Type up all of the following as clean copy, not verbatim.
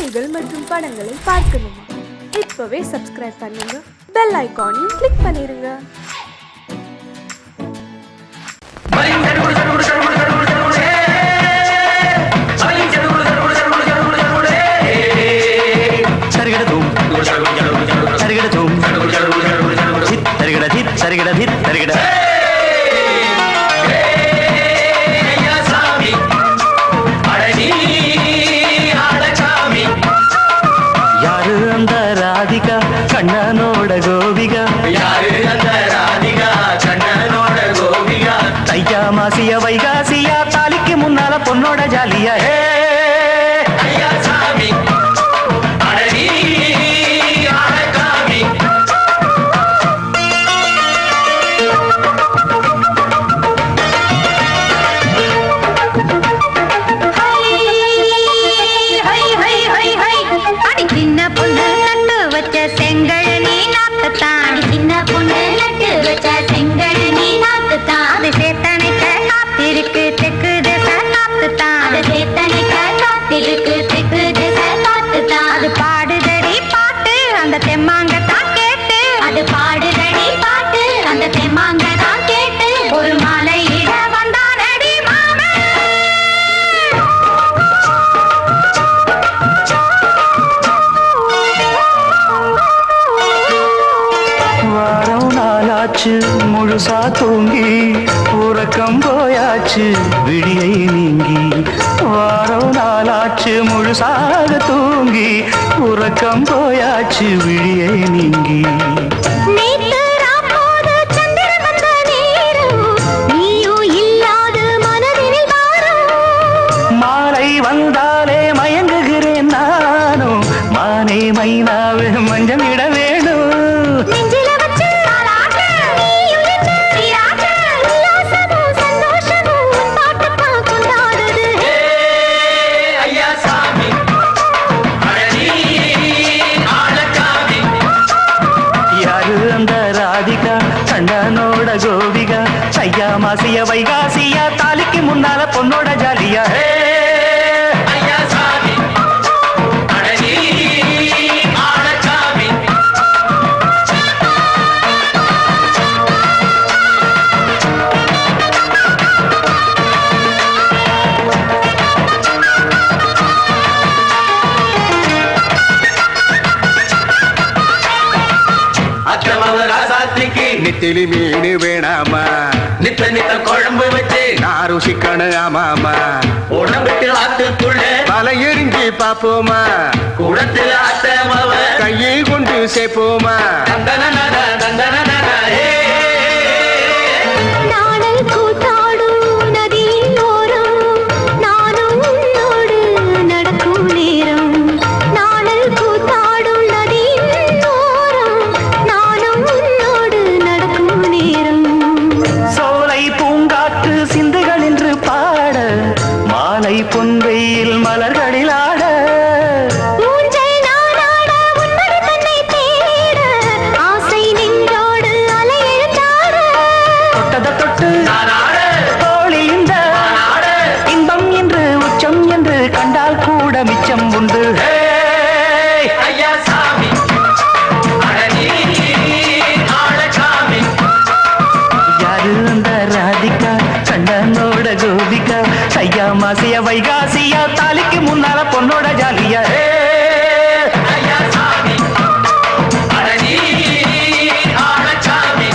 செய்திகள் மற்றும் படங்களை பார்க்கணுமா? இப்பவே சப்ஸ்கிரைப் பண்ணுங்க, பெல் ஐகானையும் கிளிக் பண்ணிருங்க. கண்ணனோட கோபிகா யாரு அந்த ராதிகா? கண்ணனோட கோபிகா தையா மாசிய வைகாசியா தாலிக்கு முன்னால பொண்ணோட ஜாலியா ஐயா சாமி அடடி ஆடகாமி ஹை ஹை ஹை ஹை அடி சின்ன பொண்ணு நட்டு வச்ச செங்கல் நீ நாக்குத்தான். சின்ன பொண்ணு நட்டு வச்ச செங்கல் நீ நாக்குத்தான். அது சேத்தனைக்க காத்திருக்கு தெற்கு திசை காத்துத்தான். அது சேத்தனைக்க காத்திருக்கு தெற்கு திசை காத்துத்தான். அது பாடுதடி பாட்டு அந்த தெம்மாங்கத்தான் கேட்டு. அது பாடுதடி பாட்டு அந்த தெம்மாங்கத்தான் கேட்டு. ஒரு மாலை இட வந்தானடி மாமே. வாரம் நாளாச்சு முழுசா தூங்கி உறக்கம் போயாச்சு விடியை நீங்கி. வாரம் நாளாச்சு முழுசாக தூங்கி உறக்கம் போயாச்சு விடியை நீங்கி. மாலை வந்தாலே மயங்குகிறேன் நானும் மானே மைனாவே மஞ்சள் இட வேணும். கண்ணனோட கோபிகா ஐயா மாசிய வைகாசியா தாலிக்கு முன்னால பொண்ணோட ஜாலியா ஐயா சாமி அடடி ஆடசாமி. நித்திலி மீனு வேணாமா? நித்த நித்த குழம்பு வச்சு நான் ருசிக்கணும் ஆமாமா. உடம்புக்கு ஆத்துக்குள்ள பல எரிஞ்சு பாப்போமா? குடத்துல ஆத்தமாவ கையை கொண்டு சேர்ப்போமா? தந்தன தந்தன நாடல் கூத்தாடும் நதியோரம் நானும் உன்னோடு நடக்கும் நேரம். நாடல் கூத்தாடும் நதியோரம் நானும் உன்னோடு நடக்கும் நேரம். சோலை பூங்காற்று சிந்துகள் என்று பாட மாலை பொன்வெயில் மலர்களில் ஆட. ஊஞ்சல் நானாட உன்மடி தன்னை தேட ஆசை நின்றோடு அலை எழுந்தாட. தொட்டத தொட்டு தோழி இந்த இன்பம் என்று உச்சம் என்று கண்டால் கூட மிச்சம் உண்டு. ஐயா சாமி அடடி ஆடசாமி. யாரு அந்த ராதிகா? கண்ணனோட கோபிகா ஐயா மாசிய வைகாசியா தாலிக்கு முன்னால பொண்ணோட ஜாலியா ஐயா சாமி அடடி ஆடசாமி.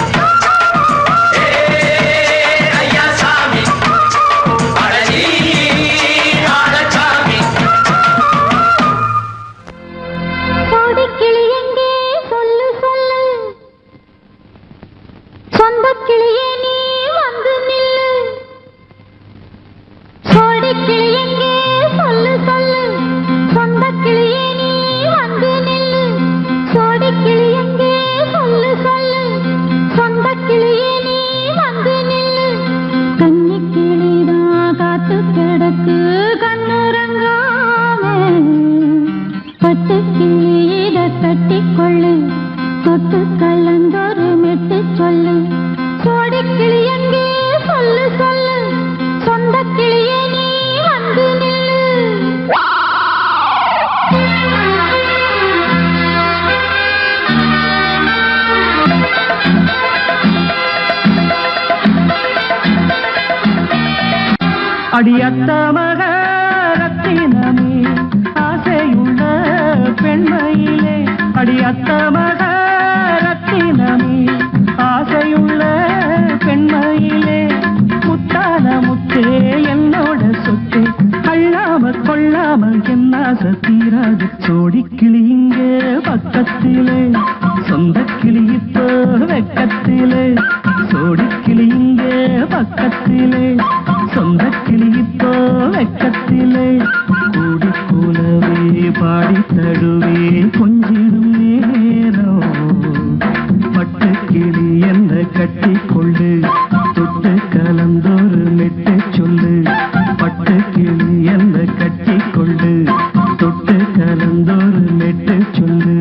ஐயா சாமி அடடி ஆடசாமி. கோடிக்கிளி எங்கே சொல்லு சொல்லு, சொந்தக் கிளியே நீ வந்து நில்லு. கோடிக்கிளி எங்கே சொல்லு சொல்லு, சொந்தக் கிளியே நீ வந்து நில்லு. கோடிக்கிளி எங்கே சொல்லு சொல்லு, சொந்தக் கிளியே நீ வந்து நில்லு. கன்னிக் கிளிதான் காத்து கிடக்கு கண்ணுறங்காம, பட்டு கிளியிட கட்டிக்கொள்ளு தொட்டு கலந்தொரு மெட்டு சொல்லு. கோடிக்கிளி எங்கே சொல்லு சொல்லு, சொந்தக் கிளியே நீ வந்து நில்லு. அடியத்த மகரத்தினமே ஆசையுள்ள பெண்மையிலே அடியத்த மகரத்தினமே ஆசையுள்ள பெண்மையிலே முத்தான முத்தே என்னோட சொத்தே அள்ளாம கொள்ளாம என்ன சத்தீராது சோடிக்கிளி இங்கே பக்கத்திலே சொந்த கிளி இப்போ வெக்கத்திலே சோடிக்கிளி இங்கே பக்கத்திலே சொந்த கிளி இப்போ வெக்கத்திலே கூடி கூலவே பாடி தடுவே கொஞ்சிடும் நேரம் பட்டு கிளி என்ன கட்டி கொண்டு தொட்டு கலந்தோறு மெட்டு சொல்லு பட்டு கிளி என்ன கட்டி கொண்டு தொட்டு கலந்தோறு மெட்டு சொல்லு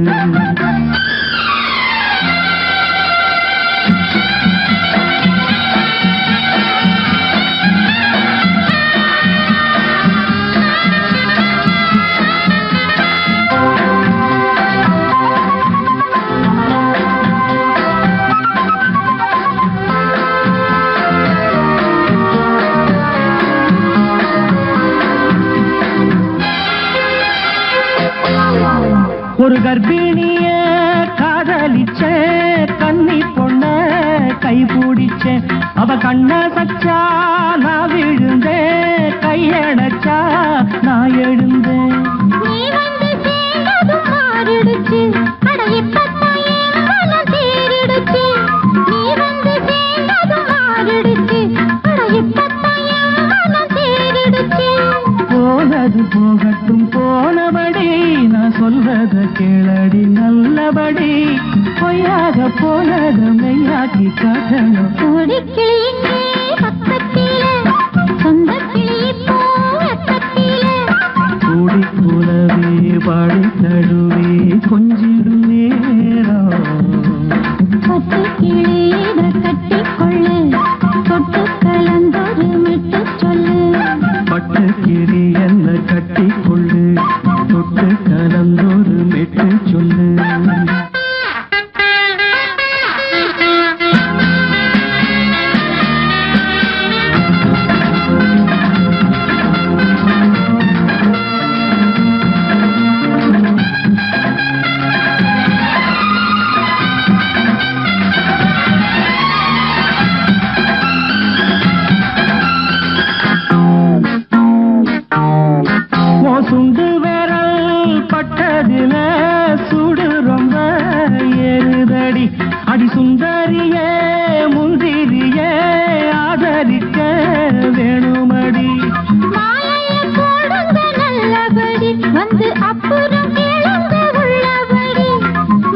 ஒரு கர்ப்பிணிய காதலிச்ச கன்னி பொண்ண கை பிடிச்ச அவ கண்ண சச்சா நான் விழுந்தேன் கையடைச்சா நான் எழுந்தேன் நீ வந்து சேர்ந்ததும் மாறிடுச்சு அட இப்பத்தான் என் மனம் தேறிடுச்சு நீ வந்து சேர்ந்ததும் மாறிடுச்சு அட இப்பத்தான் என் மனம் தேறிடுச்சு போனது போகட்டும் போனபடி நான் சொல்றத கேளடி நல்லபடி பொய்யாக போனது மெய்யாக்கி காட்டணும் கோடிக்கிளி இங்கே பக்கத்திலே சொந்த கிளி இப்போ வெக்கத்திலே கூடி கூலவே பாடி தடுவே கொஞ்சிடும் நேரம் பட்டு கிளி இதை கட்டிக்கொள்ளு தொட்டு கலந்தொரு மெட்டு சொல்லு பட்டு கிளி என்ன கட்டி கொள்ளு தொட்டு கலந்தோறு மெட்டு சொல்லு சுண்டு விரல் பட்டதில சுடு ரொம்ப ஏறுதடி அடி சுந்தரியே முந்திரியே ஆதரிக்க வேணுமடி மாலைய போடுங்க நல்லபடி வந்து அப்புறம் கேளுங்க உள்ளபடி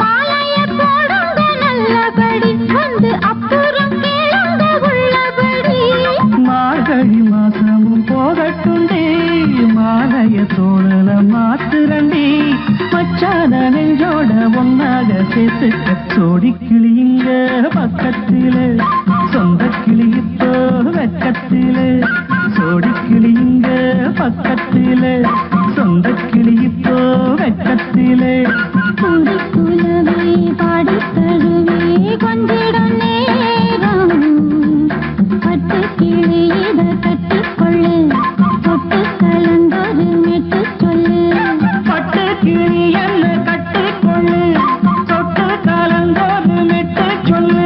மாலைய போடுங்க நல்லபடி வந்து அப்புறம் கேளுங்க உள்ளபடி மார்கழி மாசமும் போகட்டுண்டி மாலைய தோழல மாத்துரண்டி மச்சான நெஞ்சோட ஒன்னாக சேர்த்துக்க சோடி கிளி இங்க பக்கத்திலே சொந்த கிளி இப்போ வெக்கத்திலே சோடி கிளி இங்க பக்கத்திலே சொந்த கிளி இப்போ வெக்கத்திலே கூடி குலவே பாடி தழுவே கொஞ்சிடும் நேரம் பட்டு கிளி இதை கட்டிக்கொள்ளு தொட்டு கலந்தொரு மெட்டு சொல்லு பட்டு கிளி என்ன கட்டிக்கொள்ளு தொட்டு கலந்தோறு மெட்டு சொல்லு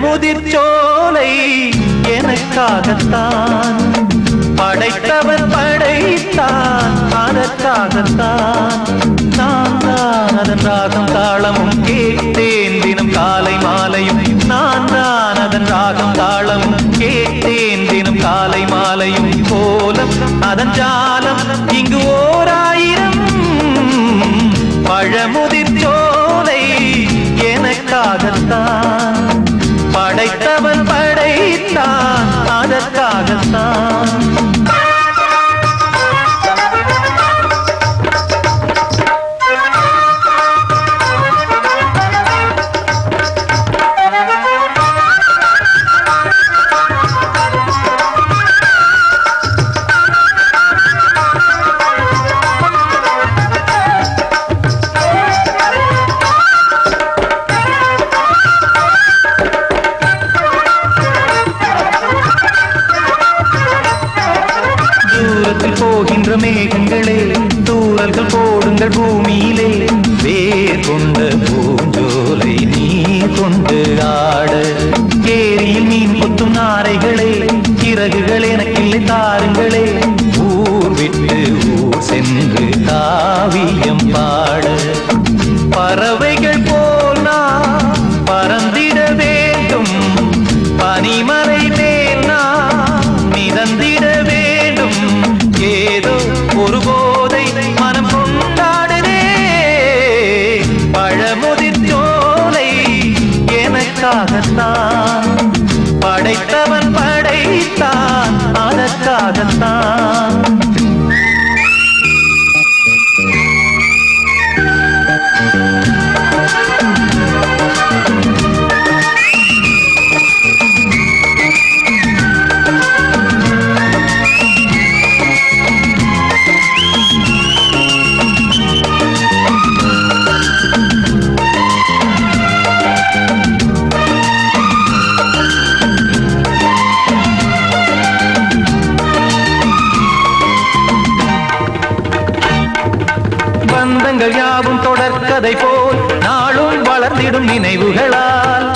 பழமுதிர்ச்சோலை எனக்காகத்தான் படைத்தவன் படைத்தான் அதற்காகத்தான் நான் தான் அதன் ராகம் தாளமும் கேட்டேன் தினம் காலை மாலையும் நான் தான் அதன் ராகம் தாளமும் கேட்டேன் தினம் காலை மாலையும் கோலம் அதன் ஜாலம் இங்கு ஓராயிரம் பழமுதிர்ச்சோலை எனக்காகத்தான் படைத்தவன் படைத்தான் அதற்காகத்தான் எங்கள் பூமியிலே வேர் கொண்ட பூஞ்சோலை நீ கொண்டு ஆட ஏரியில் மீன் கொத்தும் நாரைகளே இறகுகள் எனக்கில்லை தாருங்களே ஊர் விட்டு ஊர் சென்று காவியம் பாட பறவைகள் போல் நான் பறந்திட வேண்டும் பனிமலை மேல் நான் மிதந்திட வேண்டும் ஏதோ ஒரு போதை மனம் கொண்டாடுதே பழமுதிர் சோலை எனக்காகத்தான் படைத்தவன் படைத்தான் அதற்காகத்தான் பந்தங்கள் யாவும் தொடர்கதை போல் நாளும் வளர்ந்திடும் நினைவுகளால்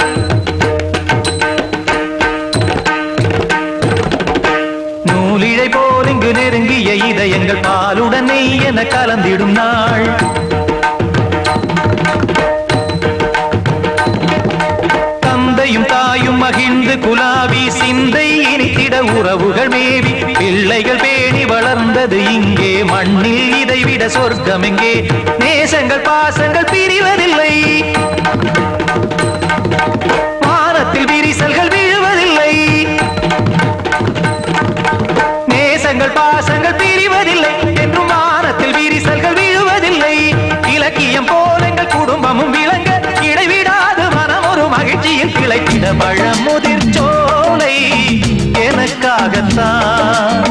நூலிழை போல் இங்கு நெருங்கிய இதயங்கள் பாலுடன் நெய் என கலந்திடும் நாள் தந்தையும் தாயும் மகிழ்ந்து குலாவி சிந்தை இனித்திட உறவுகள் மேவி பிள்ளைகள் பேணி வளர்ந்தது இங்கே மண்ணில் இதைவிட சொர்க்கம் எங்கே நேசங்கள் பாசங்கள் பிரிவதில்லை வானத்தில் விரிசல்கள் விழுவதில்லை நேசங்கள் பாசங்கள் பிரிவதில்லை என்றும் வானத்தில் விரிசல்கள் விழுவதில்லை இலக்கியம் போல எங்கள் குடும்பமும் விளங்க இடைவிடாது மனம் ஒரு மகிழ்ச்சியில் கிளைத்திட பழமுதிர் சோலை எனக்காகத்தான்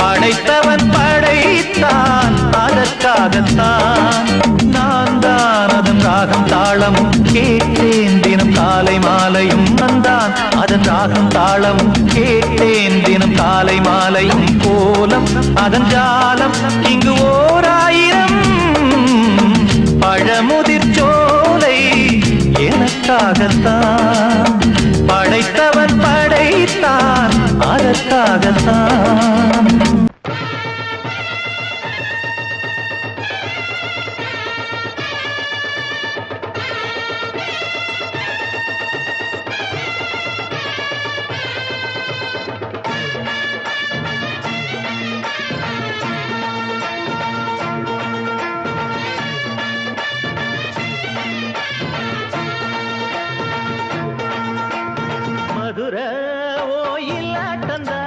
படைத்தவன் படைத்தான் அதற்காகத்தான் நான் தான் அதன் ராகம் தாளமும் கேட்டேன் தினம் காலை மாலையும் நந்தான் அதன் ராகம் தாளமும் கேட்டேன் தினம் காலை மாலையும் கோலம் அதன் ஜாலம் இங்கு ஓர் ஆயிரம் பழமுதிர் சோலை எனக்காகத்தான் படைத்தவன் படைத்தான் அதற்காகத்தான் மதுர ஓயிலாட்டந்தா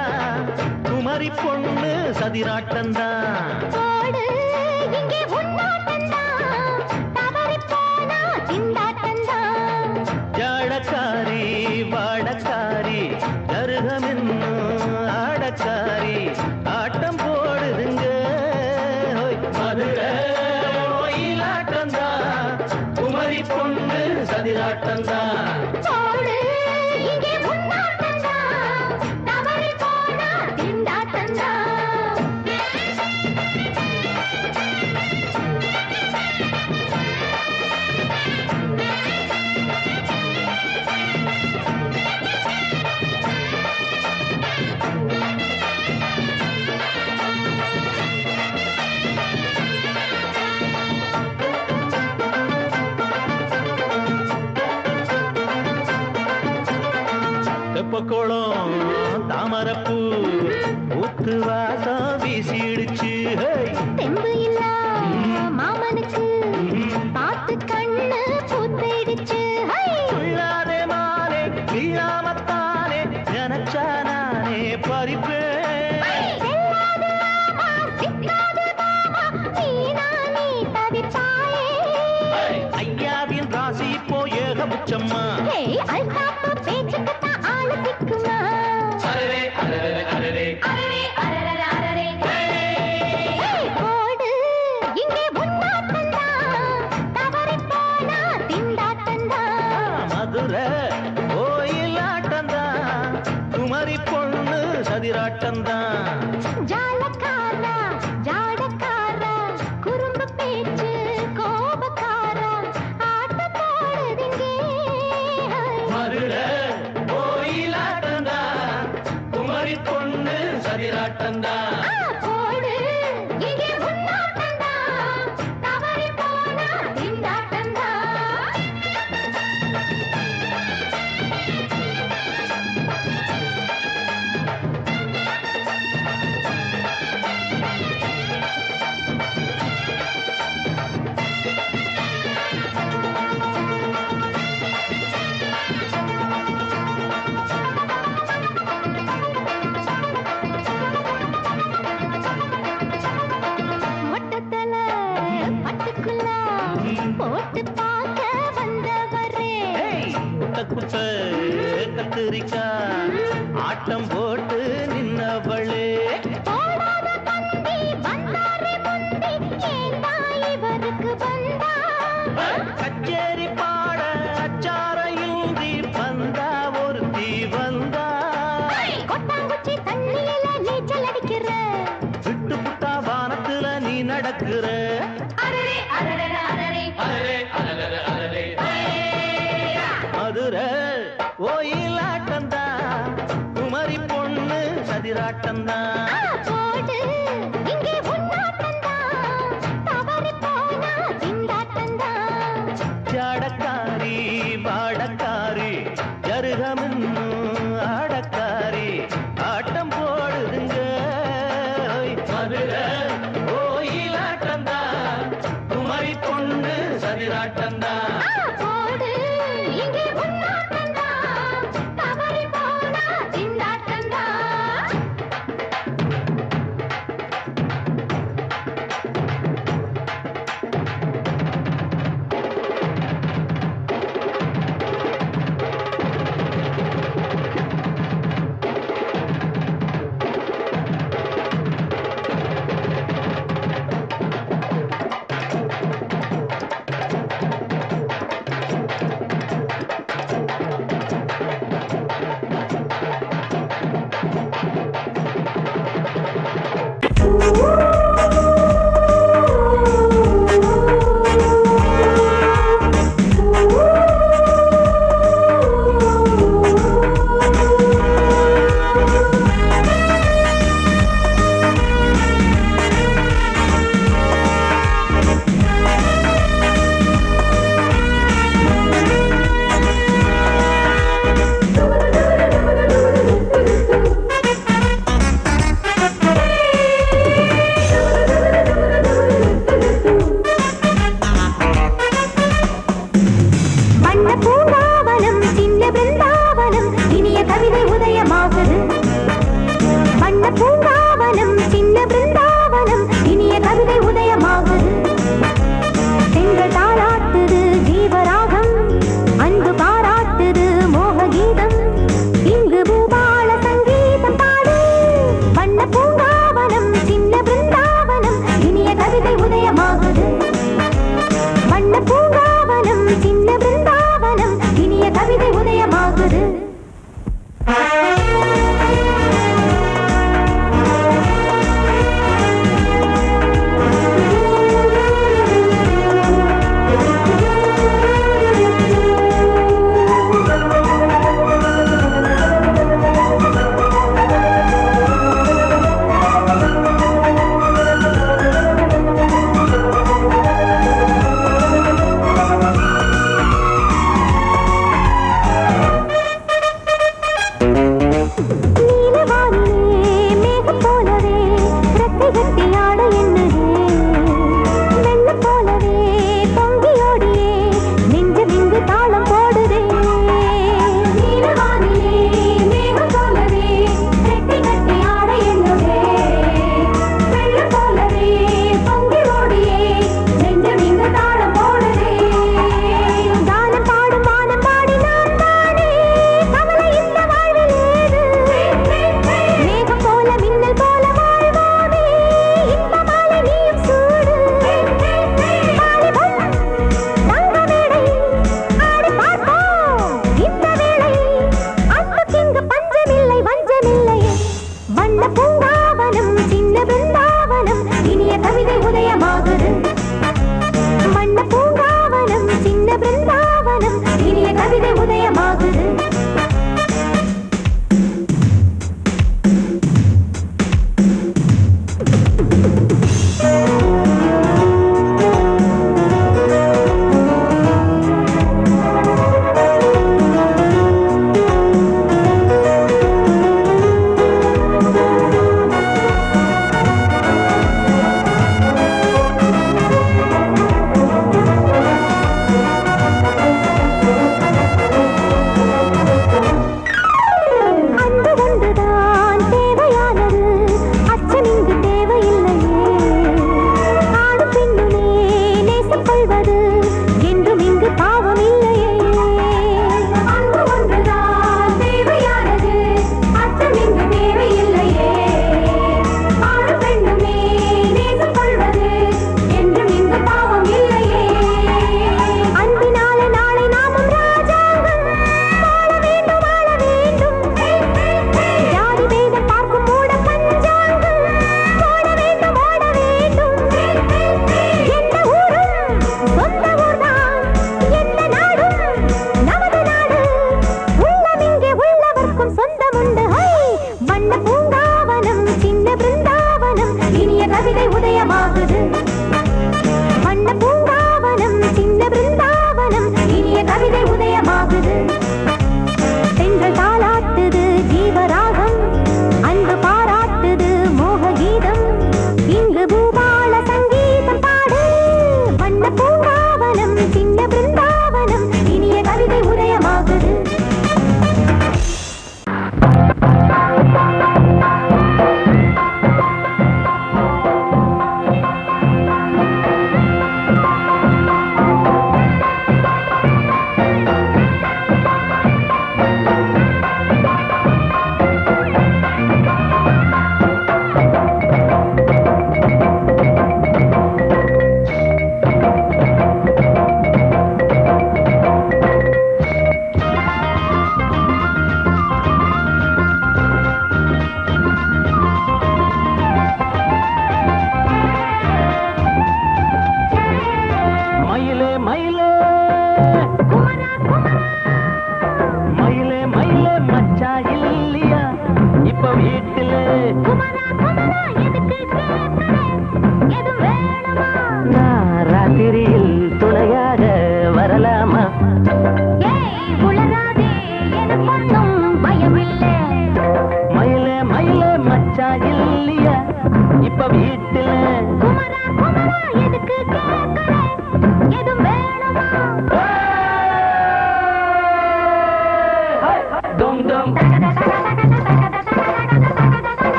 குமரி பொண்ணு சதிராட்டந்தா போடு இங்கே உன்னாட்டந்தா தவறி போனா திண்டாட்டந்தா ஜாடக்காரி வாடக்காரி கருகமென்னு ஆடக்காரி ஆட்டம் போடுதுங்க மதுர ஓயிலாட்டந்தா குமரி பொண்ணு சதிராட்டந்தா போடு இங்கே உன்னாட்டந்தா தவறி போனா திண்டாட்டந்தா தெப்பக்குளம் தாமரப்பூ ஊத்து வாசம் வீசிடுச்சு தெம்பு இல்ல மாமனுக்கு பார்த்து கண்ணு பூத்திடுச்சு உள்ளாதே மாலே இல்லாமத்தானே நினைச்சா நானே பறிப்பேன் ஐயாவின் ராசி இப்போ ஏகபட்சம்மா மதுர ஓயிலாட்டந்தா குமரி பொண்ணு சதிராட்டந்தா ஜாலக்காரா ஜாடக்காரா குறும்பு பேச்சு தொட்டு பார்க்க வந்தவரே. குத்த கத்திரிக்கா ஆட்டம் போட்டு நின்னவளே. போடாத தந்தி வந்தாரே முந்தி, ஏண்டா இவருக்கு வந்தா? கச்சேரி பாட அச்சார இந்தி வந்தா ஒருத்தி வந்தா. கொட்டாங்குச்சி தண்ணியில நீச்சல் அடிக்கிற, விட்டு புட்டா வானத்துல நீ நடக்கிற. அரரே அரரே அரரே அரரே மதுரை கோயிலாட்டந்தா, குமரி பொண்ணு சதிராட்டந்தா. போடு இங்கே உன்னாட்டந்தா, தவறி போனா திண்டாட்டந்தா. ஜாடக்காரி பாடக்காரி ஜருகமின்னு ஆடக்காரி ஆட்டம் போடுதுங்க. மதுரை கோயிலாட்டந்தா, குமரி பொண்ணு சதிராட்டந்தா. போடு இங்கே உன்னாட்டந்தா, தவறி போனா திண்டாட்டந்தா.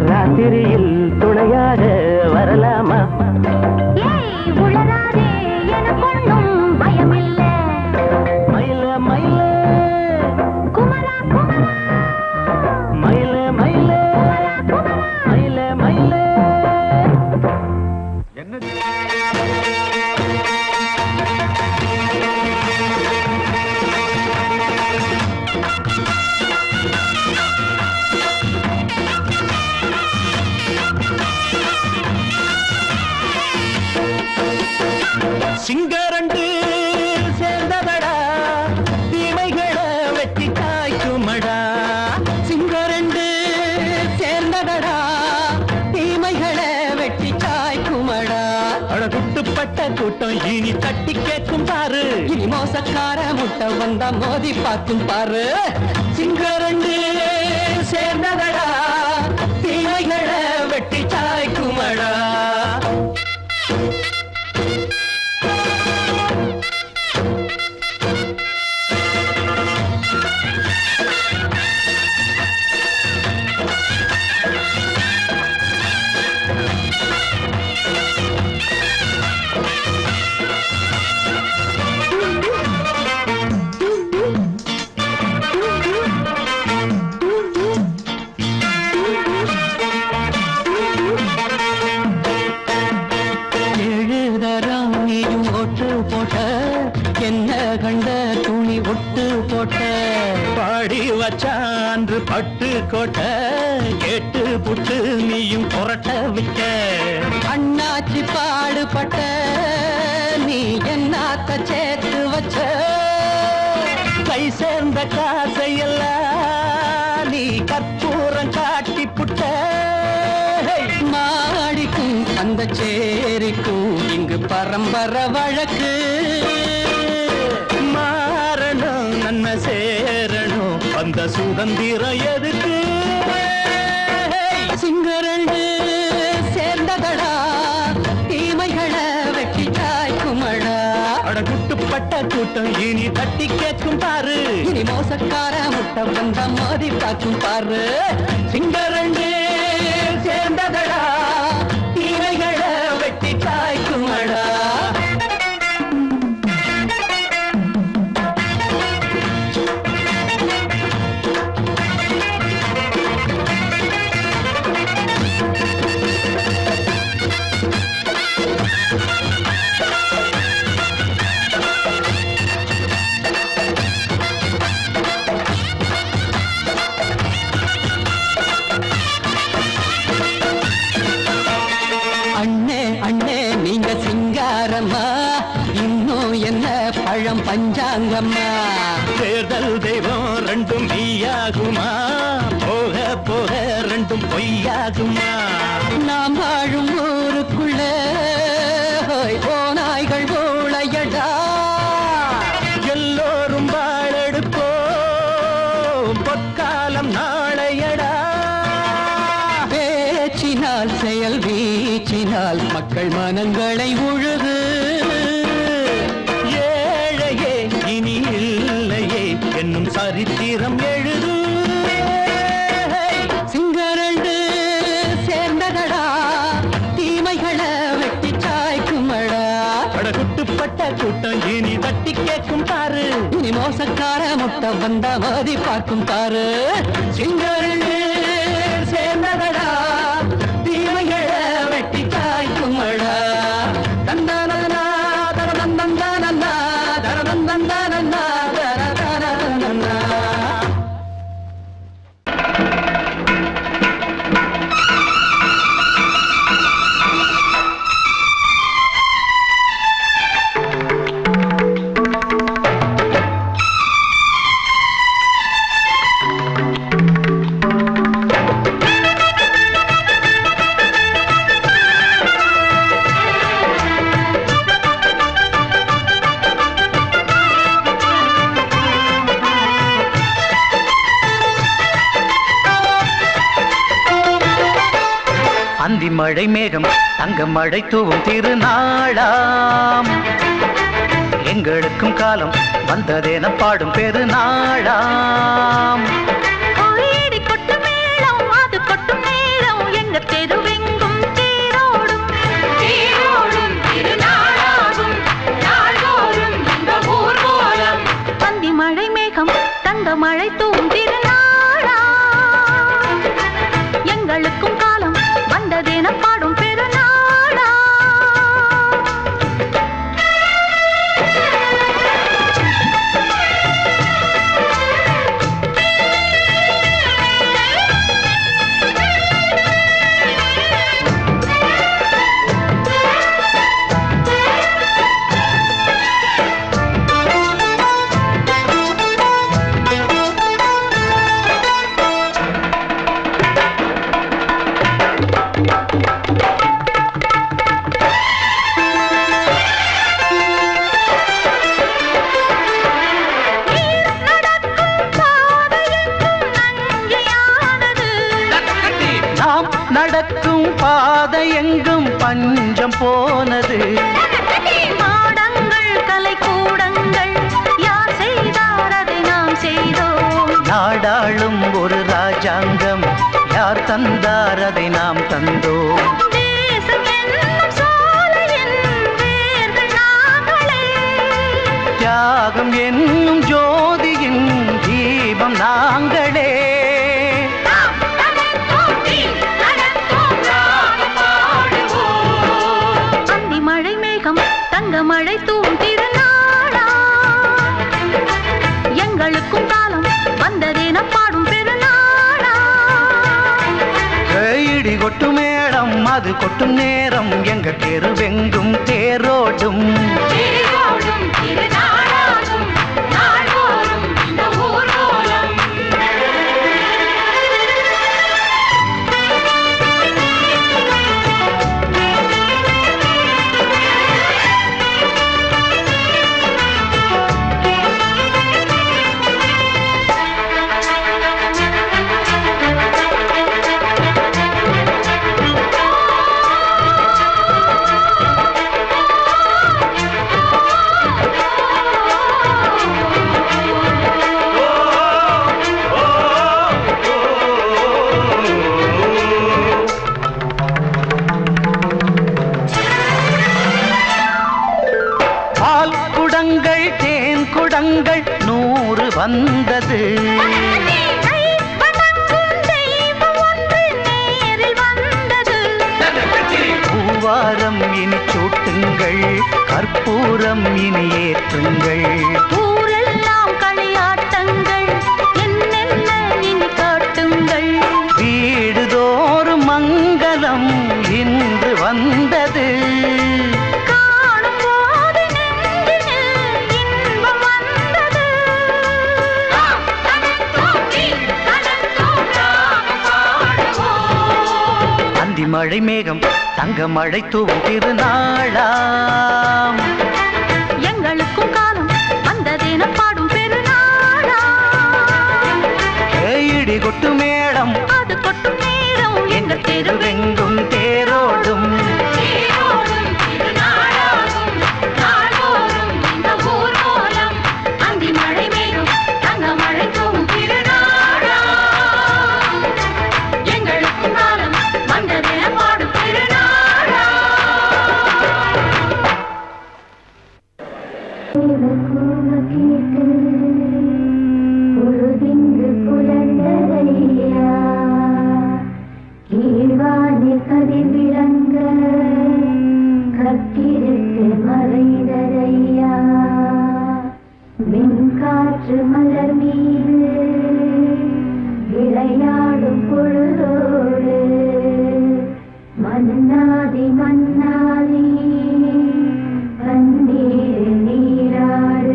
ராத்திரியில் துணையாக வரலாமா? உளராதே எனக்கொன்னும் பயமில்லை. மயில மயில குமரா குமரா மயில மயில மயில மயில சிங்கரண்டு சேர்ந்ததடா தீமைகளை வெட்டி காய்க்குமடா. சிங்கரண்டு சேர்ந்ததடா தீமைகளை வெட்டி காய்க்குமடா. அழகுட்டுப்பட்ட கூட்டம் இனி தட்டி கேட்கும் பாரு. இனி மோசக்கார முட்டை வந்தா மோதி பார்க்கும் பாரு. சிங்கரண்டு சேர்ந்ததடா தீமைகளை வெட்டி காய்க்குமடா. பாடி வச்சான்று பட்டு கோட்ட கேட்டு புட்டு நீயும் புரட்ட விட்ட. அண்ணாச்சி பாடுபட்ட நீ என்னாத்த சேர்த்து வச்ச. கை சேர்ந்த காசையெல்லாம் நீ கற்பூரம் காட்டி புட்ட. மாடிக்கும் அந்த சேரிக்கும் இங்கு பரம்பரை வழக்கு. மாறணும் நன்மை சேரணும் அந்த சுதந்திரம் எதுக்கு? சிங்கரண்டு சேர்ந்ததடா தீமைகளை வெட்டி காய்க்குமடா. அடகுட்டுப்பட்ட கூட்டம் இனி தட்டி கேட்கும் பாரு. இனி மோசக்கார முட்டை வந்த மோதி பார்க்கும் பாரு. சிங்கரண்டு சேர்ந்ததடா தீமைகளை வெட்டி காய்க்குமடா. பஞ்சாங்கம்மா தேர்தல் தெய்வம் ரெண்டும் மெய்யாகுமா? போக போக ரெண்டும் பொய்யாகுமா? நாம் வாழும் ஊருக்குள்ள ஓநாய்கள் ஊழையடா. எல்லோரும் வாழெடுப்போம் பொற்காலம் நாளையடா. பேச்சினால் செயல் வீச்சினால் மக்கள் மனங்களை உழுது. என்னும் சரித்திரம் எழுது. சிங்கரண்டு சேர்ந்ததடா தீமைகளை வெட்டி சாய்க்குமடா. அடகுட்டுப்பட்ட கூட்டம் இனி தட்டி கேட்கும் பாரு. இனி மோசக்கார முட்டை வந்த மோதி பார்க்கும் பாரு. சிங்கரண்டு சேர்ந்ததடா தீமைகளை அந்தி மழை மேகம் தங்க மழை தூவும் திருநாளாம் எங்களுக்கும் காலம் வந்ததென பாடும் பெருநாளாம் கோயிடி கொட்டும் மேளம் அது கொட்டும் நேரம் எங்க தெருவெங்கும் தேரோடும் தேரோடும் திருநாளாகும் நாள்தோறும் இந்த ஊர்வலம் பந்தி மழை மேகம் தங்க மழை தூவும் திருநாளா எங்களுக்கும் காலம் வந்ததென பாடும் பெருநாளா நடக்கும் பாதை எங்கும் பஞ்சம் போனது மாடங்கள் கலை கூடங்கள் யார் செய்தார் அதை நாம் செய்தோம் நாடாளும் ஒரு ராஜாங்கம் யார் தந்தார் அதை நாம் தந்தோம் தேசம் என்னும் சோலையின் வேர்கள் நாங்களே தியாகம் என்னும் ஜோதியின் தீபம் நாங்களே தங்க மழை தூவும் திருநாளா எங்களுக்கும் காலம் வந்ததென பாடும் பெருநாளா இடி கொட்டும் மேளம் அது கொட்டும் நேரம் எங்க தெருவெங்கும் தேரோடும் தேரோடும் திருநாளாகும் நாள்தோறும் இந்த ஊர்வலம் குடங்கள் 100 வந்தது பூவாரம் இனி சூட்டுங்கள் கற்பூரம் இனி ஏற்றுங்கள் ஊரெல்லாம் களியாட்டங்கள் என்னென்ன இனி காட்டுங்கள் வீடுதோறும் மங்களம் இன்று வந்தது மழை மேகம் தங்க மழை தூவும் திருநாளாம் எங்களுக்கும் காலம் வந்ததென பாடும் பெருநாளா இடி கொட்டு மேளம் அது கொட்டும் நேரம் எங்க தெருவெங்கும் தேரோடும் காற்று மலர் மீது விளையாடும் பொழுதோடு மன்னாதி மன்னாதி கண்ணீர் நீராடு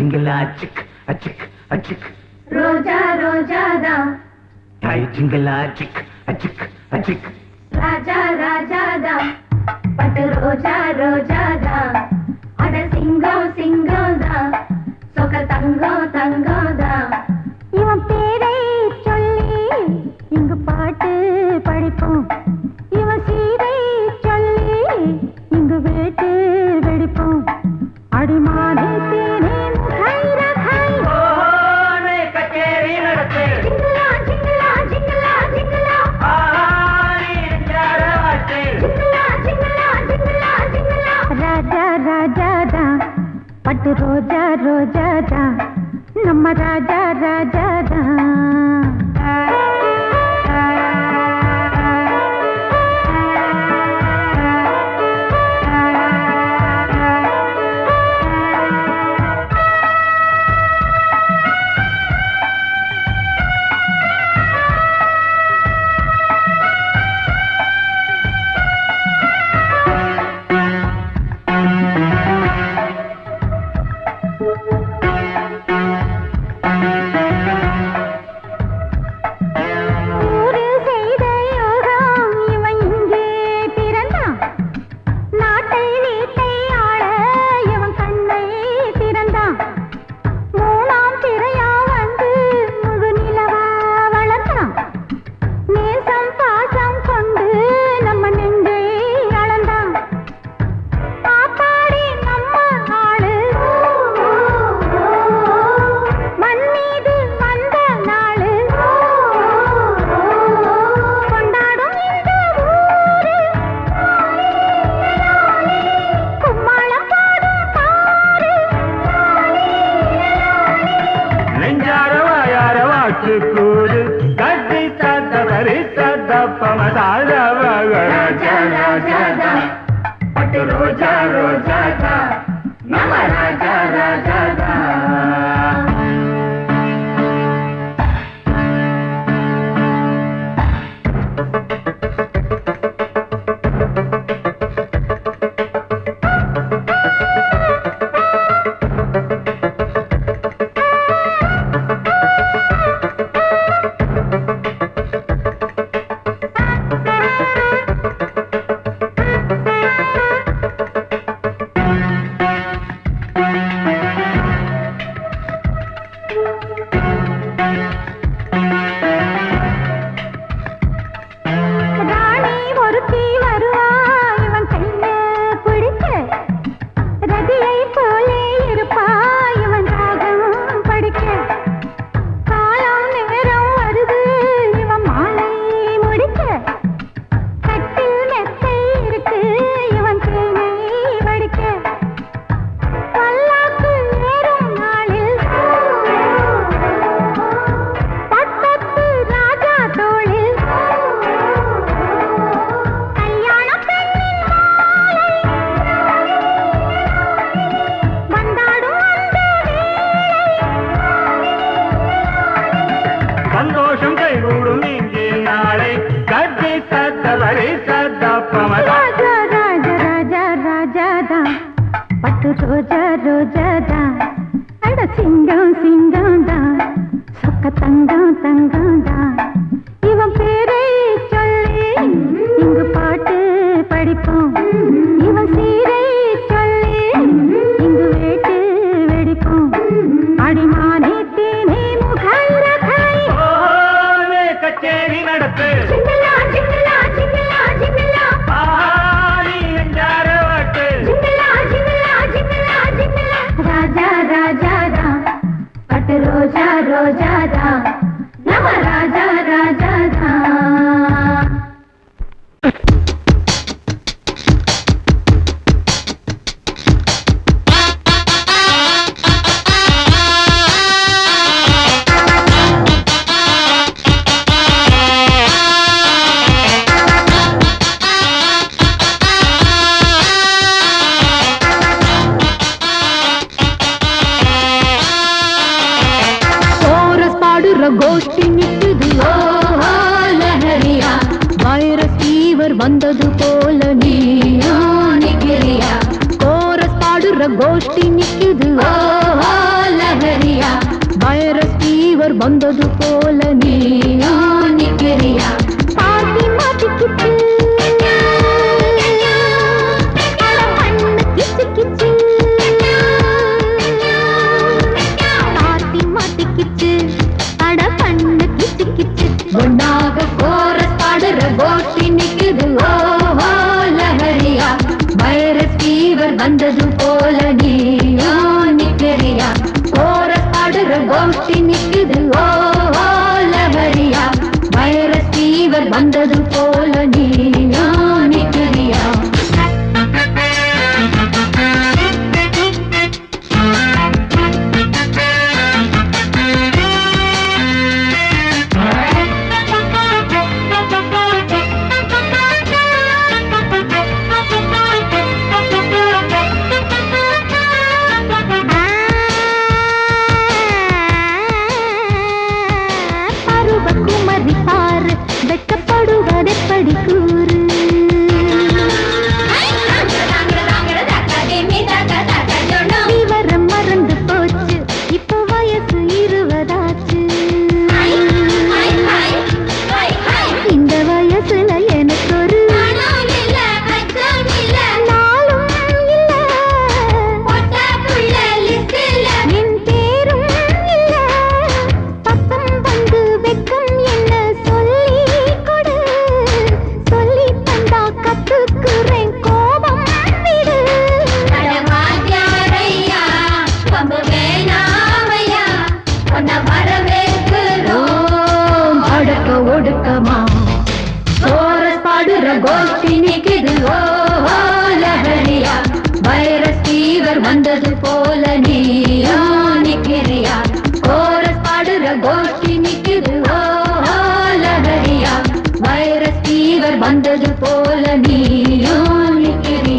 ஜிங்கிளா சிக் அச்சிக் அச்சிக் ரோஜா ரோஜாதா தாய் ஜிங்கிளா சிக் அச்சிக் அச்சிக் ராஜா ராஜாதா பட்டு ரோஜா ரோஜாதா அட சிங்கம் சிங்கம்தா சொக்க தங்கம் தங்கம்தா இவன் பேரை சொல்லி இங்கு பாட்டு படிப்போம் இவன் சீரை சொல்லி இங்கு வேட்டு வெடிப்போம் அடிமானே தேனே முகை ரகை கச்சேரி நடத்து ஜிங்கலா ஜிங்கலா ஜிங்கலா ஜிங்கலா ஜிங்கலா ஜிங்கலா ஜிங்கலா ஜிங்கலா ராஜா ராஜாதா பட்டு ரோஜா ரோஜாதா நம்ம ராஜா ராஜாதா ராஜா ராஜாதா பட்டு ரோஜா ரோஜாதா நம்ம ராஜா ராஜாதா ரோஜா ரோஜாதா அட சிங்கம் சிங்கம்தா சொக்க தங்கம் தங்கம்தா இவன் பேரை சொல்லி இங்கு பாட்டு படிப்போம் இவன் சீரை சொல்லி இங்கு வேட்டு வெடிப்போம் அடிமானே தேனே முகை ரகை கச்சேரி நடத்து ஜிங்கலா ஜிங்கலா ஜிங்கலா ஜிங்கலா ராஜா ராஜாதா பட்டு ரோஜா ரோஜாதா நம்ம ராஜா ராஜாதா கோஷ்டி நிக்குது லஹரியா வைரஸ் ஃபீவர் வந்தது போல நீயா நிக்கிறியா கோரஸ் பாடுற கோஷ்டி நிக்குது வந்தது போல நீயா நிக்கிறியா பாட்டி மாட்டிக்கிட்டு கிச்சு கிச்சு பாட்டி மாட்டிக்கிச்சு அட பண்ணு கிச்சு கிச்சு ஒன்னாக கோரஸ் பாடுற கோஷ்டி நிக்குது ஓஹோ லஹரியா வைரஸ் ஃபீவர் வந்தது போல நீயா நிக்கிறியா கோரஸ் பாடுற கோஷ்டி நிக்குது ஓஹோ லஹரியா வைரஸ் ஃபீவர் வந்தது போல நீயா நிக்கிறியா வந்தது போல நீயா நிக்கிறியா கோரஸ் பாடுற கோஷ்டி நிக்குது ஓஹோ லஹரியா வைரஸ் ஃபீவர் வந்தது போல நீயா நிக்கிறியா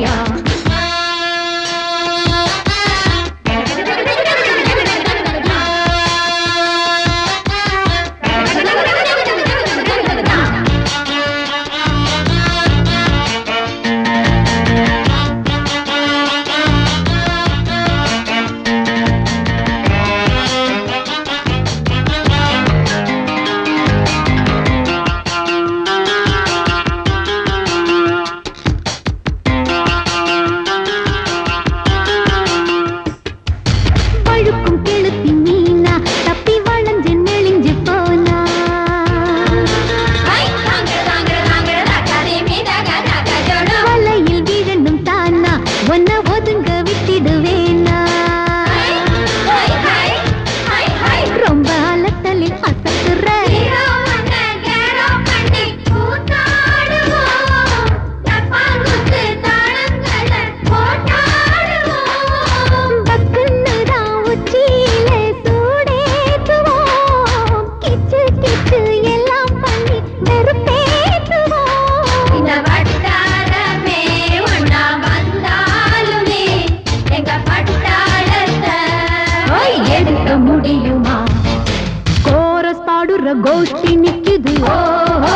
கோஷ்டி நிக்குது ஓஹோ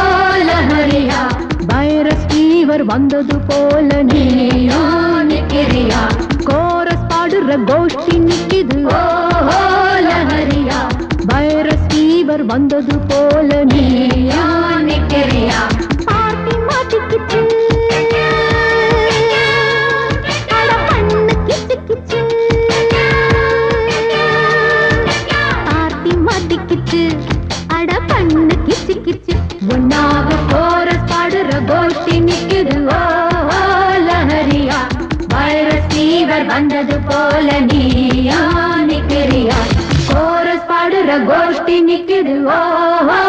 லஹரியா வைரஸ் ஃபீவர் வந்தது போல நீயா நிக்கிறியா கோரஸ் பாடுற கோஷ்டி நிக்குது ஓஹோ லஹரியா வைரஸ் ஃபீவர் வந்தது போல நீயா நிக்கிறியா பாட்டி மாட்டிக்கிச்சு அட பண்ணு கிச்சு கிச்சு பாட்டி மாட்டிக்கிச்சு அட பண்ணு கிச்சு கிச்சு ஒன்னாக கோரஸ் பாடுற கோஷ்டி நிக்குது ஓஹோ லஹரியா வைரஸ் ஃபீவர் வந்தது போல நீயா நிக்கிறியா கோரஸ் பாடுற கோஷ்டி நிக்குது ஓஹோ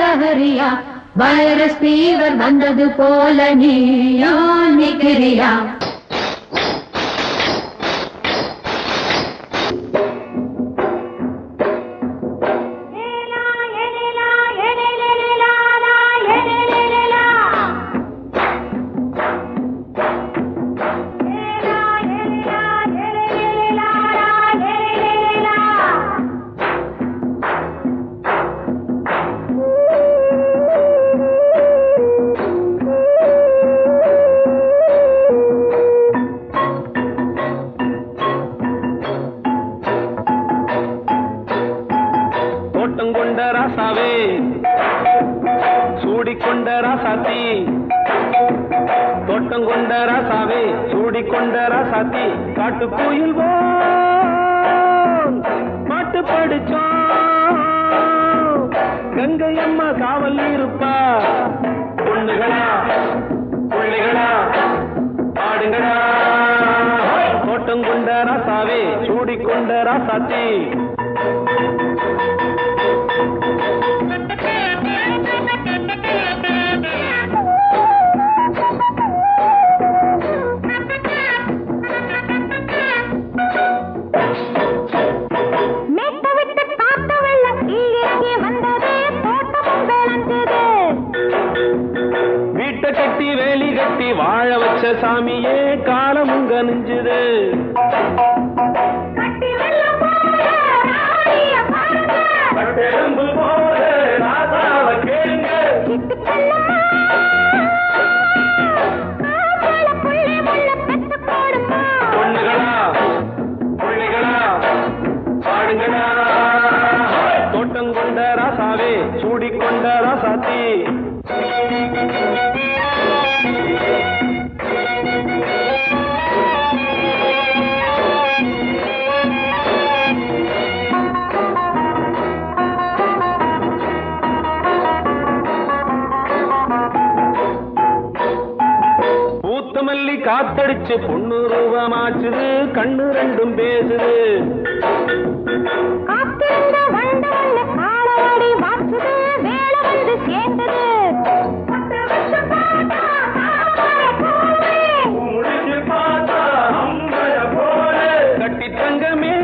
லஹரியா வைரஸ் ஃபீவர் வந்தது போல நீயா நிக்கிறியா ராசாத்தி தோட்டம் கொண்ட ராசாவே சூடிக்கொண்ட ராசாத்தி காட்டு கோயில் பாட்டு படிச்சோம் கங்கை அம்மா காவல் இருப்பா பொண்ணுகளா பிள்ளைகளா ஆடுங்களா தோட்டம் கொண்ட ராசாவே சூடிக்கொண்ட ராசாத்தி கட்டி வேலி கட்டி வாழ வச்ச சாமியே காலமும் கனிஞ்சுது பொண்ணுகளா பிள்ளைகளா பாடுங்களா தோட்டம் கொண்ட ராசாவே சூடிக்கொண்ட ராசாத்தி மல்லி காத்தடிச்சு பொண்ணு ரூபமாச்சுது கண்ணு ரெண்டும் பேசுது கட்டி தங்கமே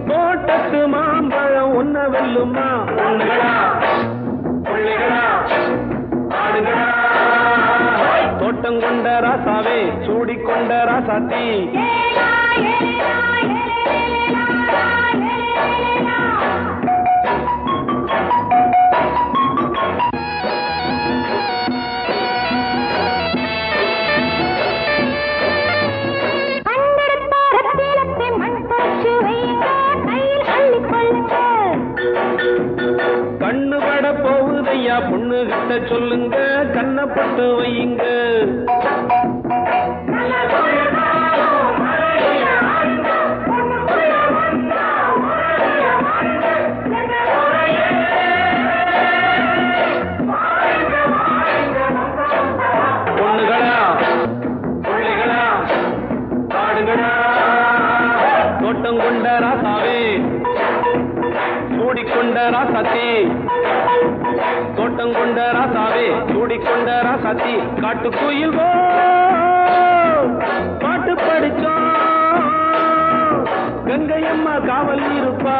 தோட்டத்து மாம்பழம் ஒன்ன வெல்லுமா பொண்ணுகளா பிள்ளைகளா ஆடுகளா தோட்டம் கொண்ட ராசாவே சூடிக்கொண்ட ராசாத்தி கண்ணு பட போகுதையா பொண்ணு கிட்ட சொல்லுங்க கண்ணப்பட்டு வையுங்க பொண்ணுகளா பிள்ளைகளா பாடுங்களா தோட்டம் கொண்ட ராசாவே சூடிக்கொண்ட ராசாத்தி தோட்டம் கொண்ட ராசாவே சூடிக்கொண்ட ராசாத்தி காட்டு கோயில் பாட்டு படிச்சோம் கங்கை அம்மா காவல் இருப்பா